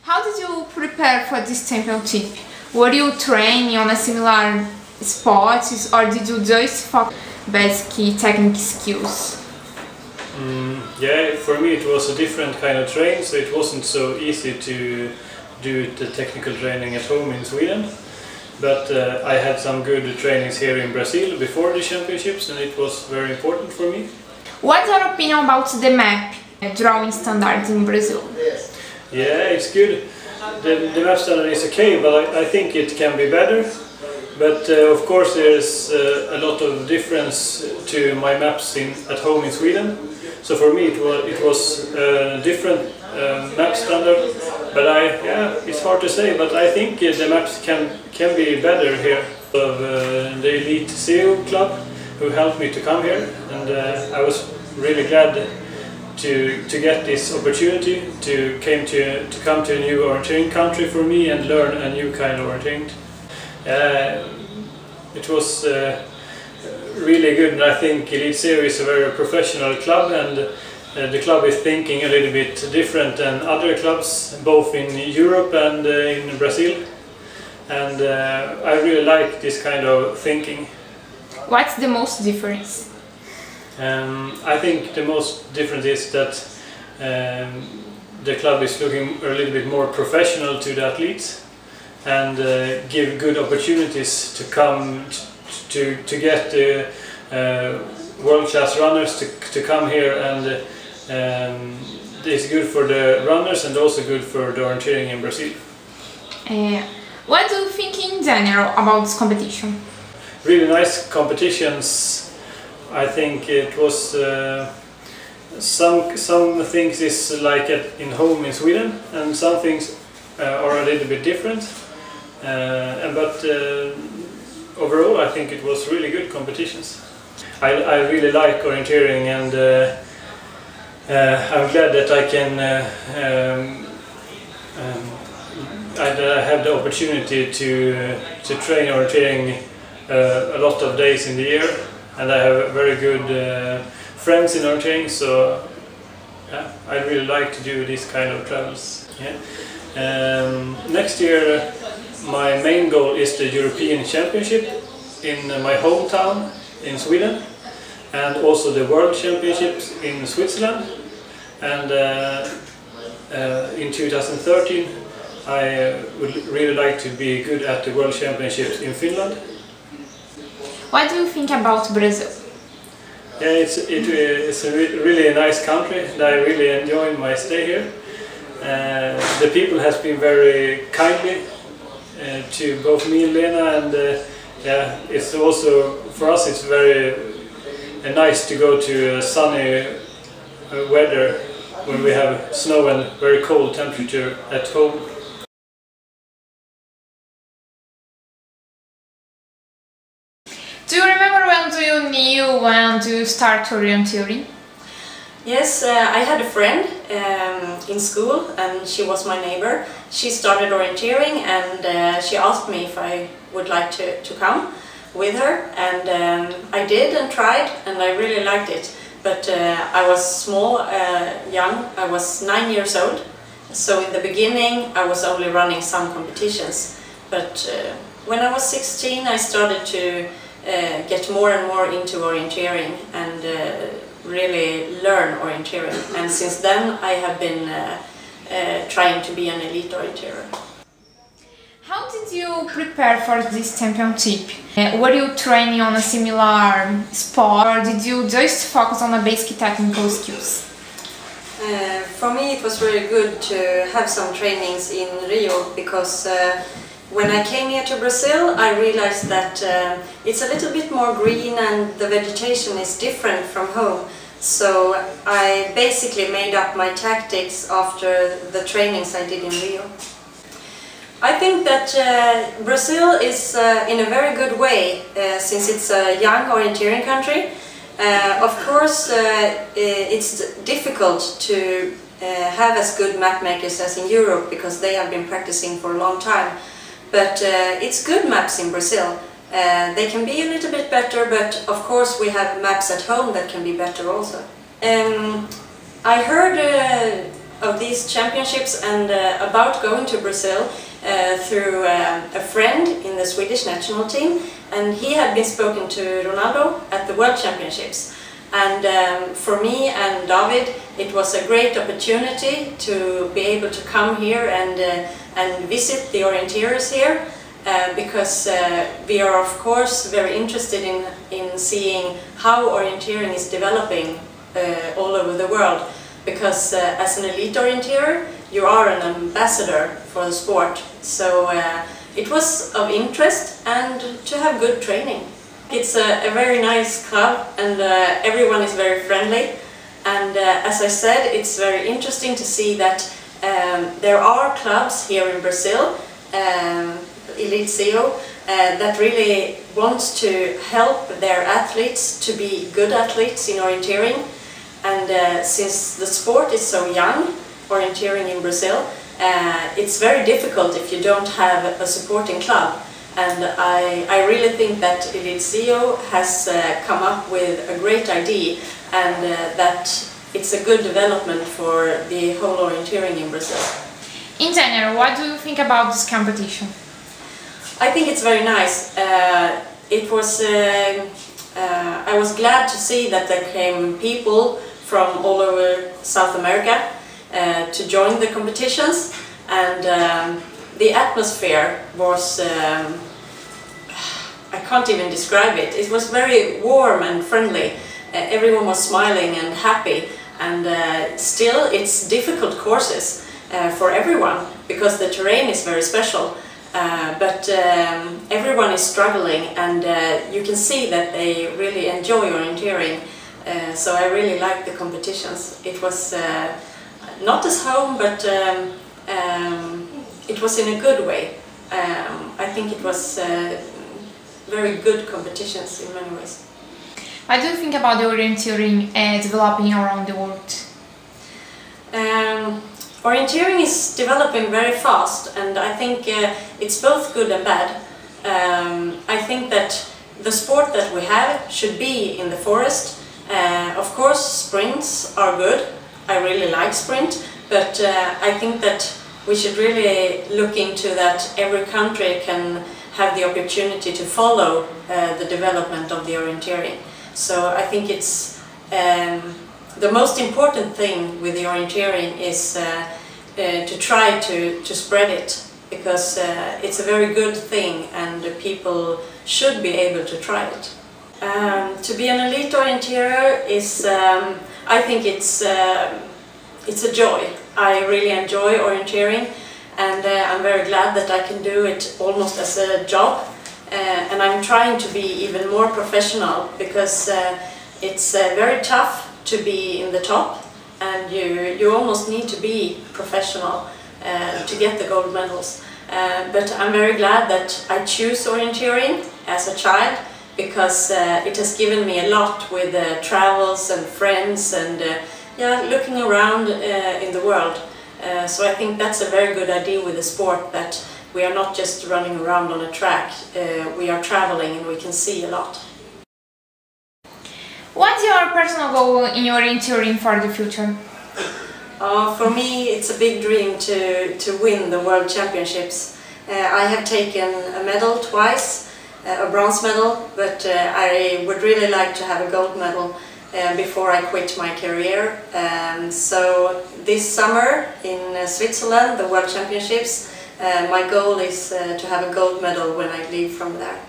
How did you prepare for this championship? Were you training on a similar sport, or did you just focus on basic technical skills? Yeah, for me it was a different kind of training, so it wasn't so easy to do the technical training at home in Sweden. But I had some good trainings here in Brazil before the championships, and it was very important for me. What's your opinion about the map drawing standards in Brazil? Yeah, it's good. The map standard is okay, but I think it can be better. But of course there's a lot of difference to my maps at home in Sweden. So for me it was a different map standard. But it's hard to say, but I think the maps can be better here. Of the Elite SEO club who helped me to come here, and I was really glad to get this opportunity to come to a new orienteering country for me and learn a new kind of orienteering. It was really good, and I think Elite SEO is a very professional club, and the club is thinking a little bit different than other clubs, both in Europe and in Brazil. And I really like this kind of thinking. What's the most difference? I think the most difference is that the club is looking a little bit more professional to the athletes, and give good opportunities to come to get world-class runners to come here, and it's good for the runners and also good for the orienteering in Brazil. What do you think in general about this competition? Really nice competitions. I think it was some things is like in home in Sweden, and some things are a little bit different. But overall, I think it was really good competitions. I really like orienteering, and I'm glad that I can I have the opportunity to train orienteering a lot of days in the year, and I have very good friends in orienteering, so I really like to do this kind of travels. Next year my main goal is the European Championship in my hometown in Sweden, and also the World Championships in Switzerland, and in 2013 I would really like to be good at the World Championships in Finland. What do you think about Brazil? Yeah, it's a really nice country, and I really enjoy my stay here. The people has been very kindly to both me and Lena, and it's also for us it's very nice to go to sunny weather when we have snow and very cold temperature at home. Do you remember when you knew when to start orienteering? Yes, I had a friend in school, and she was my neighbor. She started orienteering, and she asked me if I would like to come with her, and I did and tried, and I really liked it. But I was small, young. I was 9 years old, so in the beginning I was only running some competitions. But when I was 16 I started to get more and more into orienteering and really learn orienteering, and since then I have been trying to be an elite orienteer. How did you prepare for this championship? Were you training on a similar sport, or did you just focus on the basic technical skills? For me it was very good to have some trainings in Rio, because when I came here to Brazil I realized that it's a little bit more green and the vegetation is different from home. So I basically made up my tactics after the trainings I did in Rio. I think that Brazil is in a very good way, since it's a young orienteering country. Of course it's difficult to have as good map makers as in Europe, because they have been practicing for a long time. But it's good maps in Brazil. They can be a little bit better, but of course we have maps at home that can be better also. I heard of these championships and about going to Brazil through a friend in the Swedish national team, and he had been spoken to Ronaldo at the World Championships. And for me and David, it was a great opportunity to be able to come here and visit the orienteers here, because we are of course very interested in seeing how orienteering is developing all over the world, because as an elite orienteer you are an ambassador for the sport, so it was of interest and to have good training. It's a very nice club and everyone is very friendly, and as I said, it's very interesting to see that there are clubs here in Brazil, Eliasson, that really wants to help their athletes to be good athletes in orienteering, and since the sport is so young, orienteering in Brazil, it's very difficult if you don't have a supporting club. And I really think that Eliasson has come up with a great idea, and that it's a good development for the whole orienteering in Brazil. In general, what do you think about this competition? I think it's very nice. I was glad to see that there came people from all over South America to join the competitions, and the atmosphere was, I can't even describe it. It was very warm and friendly. Everyone was smiling and happy, and still it's difficult courses for everyone because the terrain is very special. But everyone is struggling, and you can see that they really enjoy orienteering. So I really like the competitions. It was not as home, but it was in a good way. I think it was very good competitions in many ways. What do you think about the orienteering developing around the world? Orienteering is developing very fast, and I think it's both good and bad. I think that the sport that we have should be in the forest. Of course, sprints are good. I really like sprint, but I think that we should really look into that every country can have the opportunity to follow the development of the orienteering. So I think it's the most important thing with the orienteering is to try to spread it, because it's a very good thing and people should be able to try it. To be an elite orienteer is, I think it's a joy. I really enjoy orienteering, and I'm very glad that I can do it almost as a job. And I'm trying to be even more professional, because it's very tough to be in the top, and you almost need to be professional to get the gold medals. But I'm very glad that I choose orienteering as a child, because it has given me a lot with travels and friends and yeah, looking around in the world. So I think that's a very good idea with the sport, that we are not just running around on a track, we are traveling and we can see a lot. What's your personal goal in orienteering for the future? For me, it's a big dream to win the World Championships. I have taken a medal twice, a bronze medal, but I would really like to have a gold medal before I quit my career. So this summer in Switzerland, the World Championships, my goal is to have a gold medal when I leave from there.